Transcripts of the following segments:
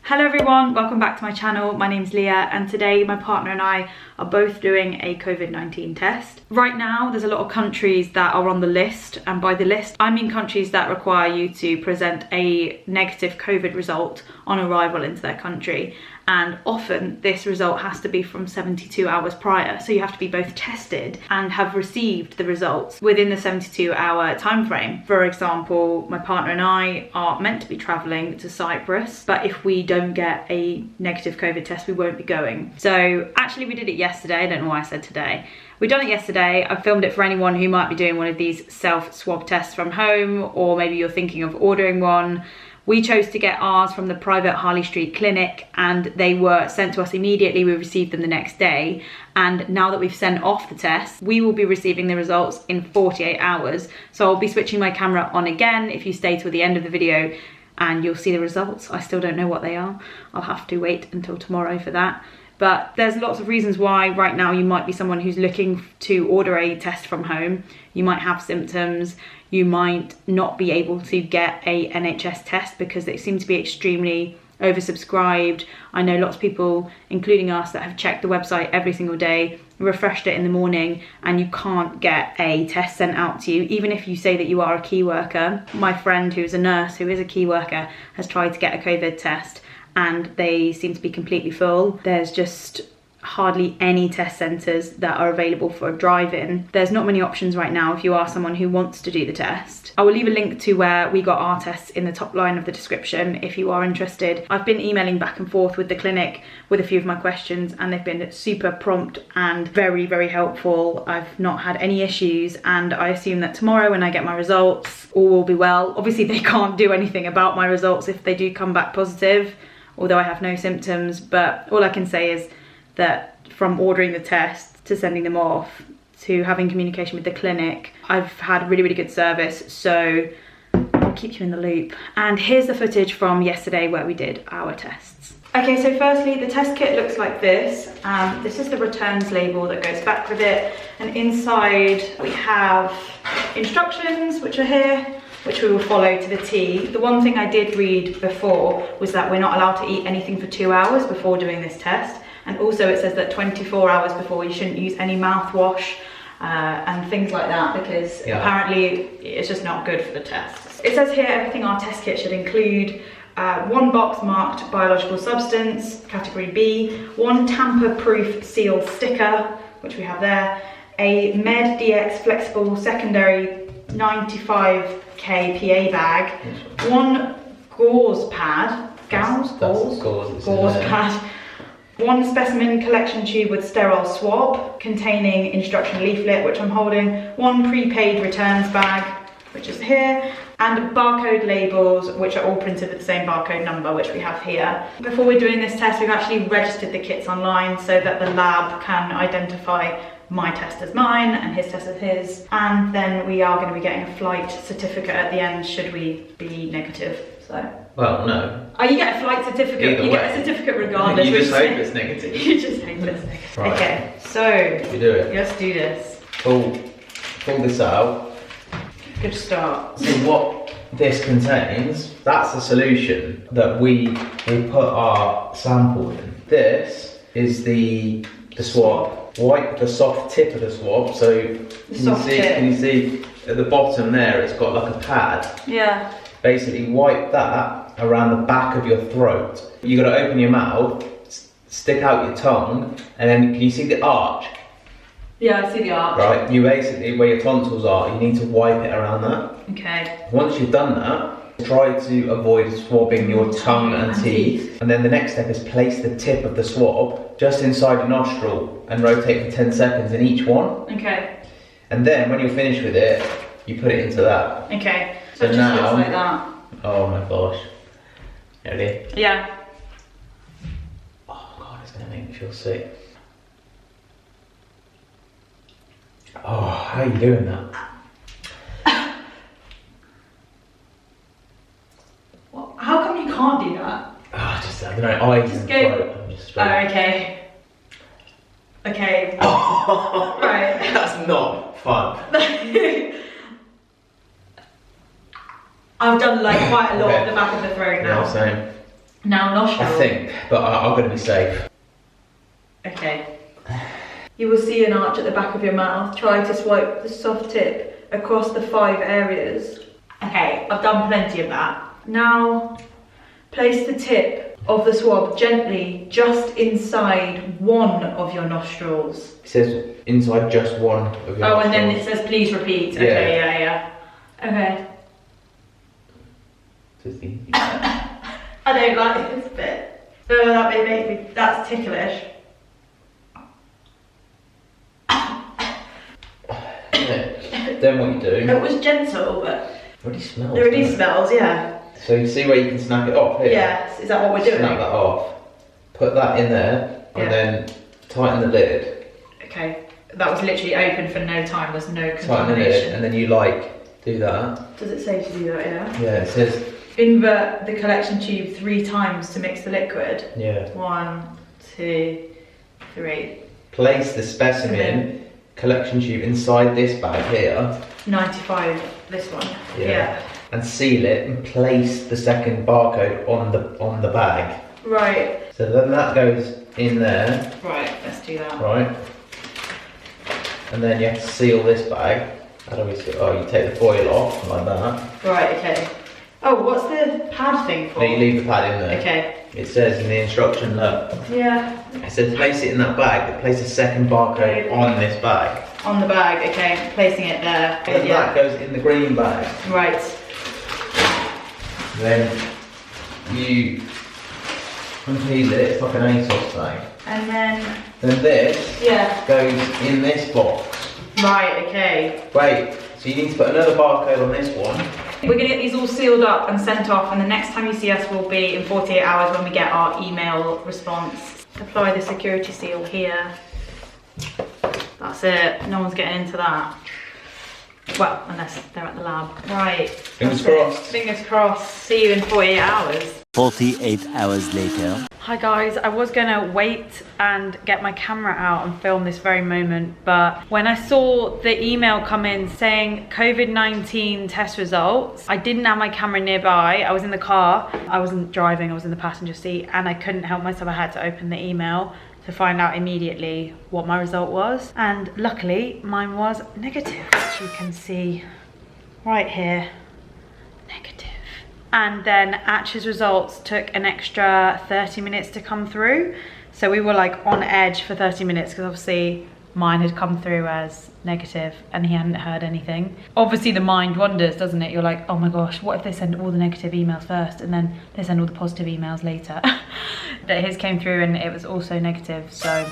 Hello everyone, welcome back to my channel. My name's Leah and today my partner and I are both doing a COVID-19 test. Right now there's a lot of countries that are on the list, and by the list I mean countries that require you to present a negative COVID result on arrival into their country, and often this result has to be from 72 hours prior, so you have to be both tested and have received the results within the 72-hour time frame. For example, my partner and I are meant to be traveling to Cyprus, but if we don't get a negative COVID test we won't be going. So actually we did it yesterday. I don't know why I said today. We've done it yesterday. I filmed it for anyone who might be doing one of these self-swab tests from home, or maybe you're thinking of ordering one. We chose to get ours from the private Harley Street clinic and they were sent to us immediately. We received them the next day. And now that we've sent off the test, we will be receiving the results in 48 hours. So I'll be switching my camera on again if you stay till the end of the video, and you'll see the results. I still don't know what they are. I'll have to wait until tomorrow for that. But there's lots of reasons why right now you might be someone who's looking to order a test from home. You might have symptoms. You might not be able to get a NHS test because they seem to be extremely oversubscribed. I know lots of people, including us, that have checked the website every single day, refreshed it in the morning, and you can't get a test sent out to you, even if you say that you are a key worker. My friend who's a nurse, who is a key worker, has tried to get a COVID test and they seem to be completely full. There's just hardly any test centres that are available for a drive-in. There's not many options right now if you are someone who wants to do the test. I will leave a link to where we got our tests in the top line of the description if you are interested. I've been emailing back and forth with the clinic with a few of my questions and they've been super prompt and very, very helpful. I've not had any issues, and I assume that tomorrow when I get my results, all will be well. Obviously they can't do anything about my results if they do come back positive, although I have no symptoms, but all I can say is that from ordering the tests to sending them off to having communication with the clinic, I've had really, really good service, so I'll keep you in the loop. And here's the footage from yesterday where we did our tests. Okay, so firstly, the test kit looks like this. This is the returns label that goes back with it, and inside we have instructions which are here, which we will follow to the T. The one thing I did read before was that we're not allowed to eat anything for 2 hours before doing this test. And also it says that 24 hours before you shouldn't use any mouthwash and things like that, because apparently it's just not good for the test. It says here everything our test kit should include: one box marked biological substance, category B, one tamper-proof seal sticker, which we have there, a Med DX flexible secondary 95k PA bag, one gauze pad, gauze pad, one specimen collection tube with sterile swab containing instruction leaflet, which I'm holding, one prepaid returns bag, which is here, and barcode labels, which are all printed with the same barcode number, which we have here. Before we're doing this test, we've actually registered the kits online so that the lab can identify my test as mine and his test as his, and then we are going to be getting a flight certificate at the end should we be negative. So, well, no. Oh, you get a flight certificate. Either you way. Get a certificate regardless. You just hope it's negative. You just hope it's negative. Right. Okay, so we do it. Let's do this. Pull this out. Good start. So what this contains, that's the solution that we will put our sample in. This is the swab. Wipe the soft tip of the swab. So can you see at the bottom there it's got like a pad? Yeah. Basically wipe that around the back of your throat. You got to open your mouth, stick out your tongue, and then can you see the arch? Yeah, I see the arch. Right, you basically, where your tonsils are, you need to wipe it around that. Okay. Once you've done that, try to avoid swabbing your tongue and teeth. And then the next step is place the tip of the swab just inside your nostril and rotate for 10 seconds in each one. Okay. And then when you're finished with it, you put it into that. Okay. So it just looks like that. Oh my gosh. Ready? Yeah. Oh god, it's gonna make me feel sick. Oh, how are you doing that? Well, how come you can't do that? I don't know, eyes and throat. I'm just straight. Oh, okay. Okay. Oh, right. That's not fun. I've done like quite a lot of the back of the throat now. Yeah, same. Now nostril. I think, but I'm going to be safe. Okay. You will see an arch at the back of your mouth. Try to swipe the soft tip across the 5 areas. Okay, I've done plenty of that. Now, place the tip of the swab gently just inside one of your nostrils. It says inside just one of your Oh, nostrils. and then it says please repeat. Okay, yeah. Okay. I don't like this bit. Oh, that may make me, that's ticklish. Then what you do... It was gentle, but... It already smells. It already smells, yeah. So you see where you can snap it off here? Yes, is that what we're doing? Snap that off. Put that in there, and then tighten the lid. Okay, that was literally open for no time, there's no contamination. Tighten the lid, and then you do that. Does it say to do that, yeah? Yeah, it says... Invert the collection tube 3 times to mix the liquid. Yeah. 1, 2, 3. Place the specimen collection tube inside this bag here. 95, this one. Yeah. And seal it and place the second barcode on the bag. Right. So then that goes in there. Right, let's do that. Right. And then you have to seal this bag. How do we seal? Oh, you take the foil off like that. Right, okay. Oh, what's the pad thing for? No, you leave the pad in there. Okay. It says in the instruction, look. Yeah. It says place it in that bag, but place the second barcode on this bag. On the bag, okay. Placing it there. And that goes in the green bag. Right. Then you unpeel it, it's like an ASOS bag. And then this goes in this box. Right, okay. Wait, so you need to put another barcode on this one. We're gonna get these all sealed up and sent off, and the next time you see us will be in 48 hours when we get our email response. Apply the security seal here. That's it, no one's getting into that. Well, unless they're at the lab. Right. Fingers crossed. Fingers crossed. See you in 48 hours. 48 hours later. Hi guys, I was gonna wait and get my camera out and film this very moment, but when I saw the email come in saying COVID-19 test results, I didn't have my camera nearby. I was in the car, I wasn't driving, I was in the passenger seat, and I couldn't help myself. I had to open the email to find out immediately what my result was. And luckily, mine was negative, which you can see right here, negative. And then Atch's results took an extra 30 minutes to come through. So we were like on edge for 30 minutes because obviously mine had come through as negative and he hadn't heard anything. Obviously the mind wanders, doesn't it? You're like, oh my gosh, what if they send all the negative emails first and then they send all the positive emails later? But his came through and it was also negative. So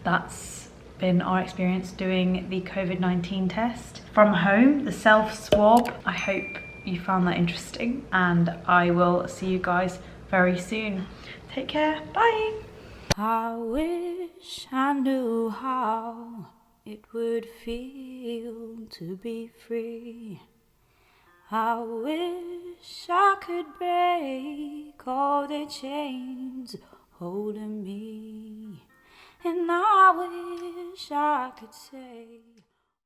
that's been our experience doing the COVID-19 test from home, the self-swab. I hope you found that interesting, and I will see you guys very soon. Take care, bye. I wish I knew how it would feel to be free. I wish I could break all the chains holding me, and I wish I could say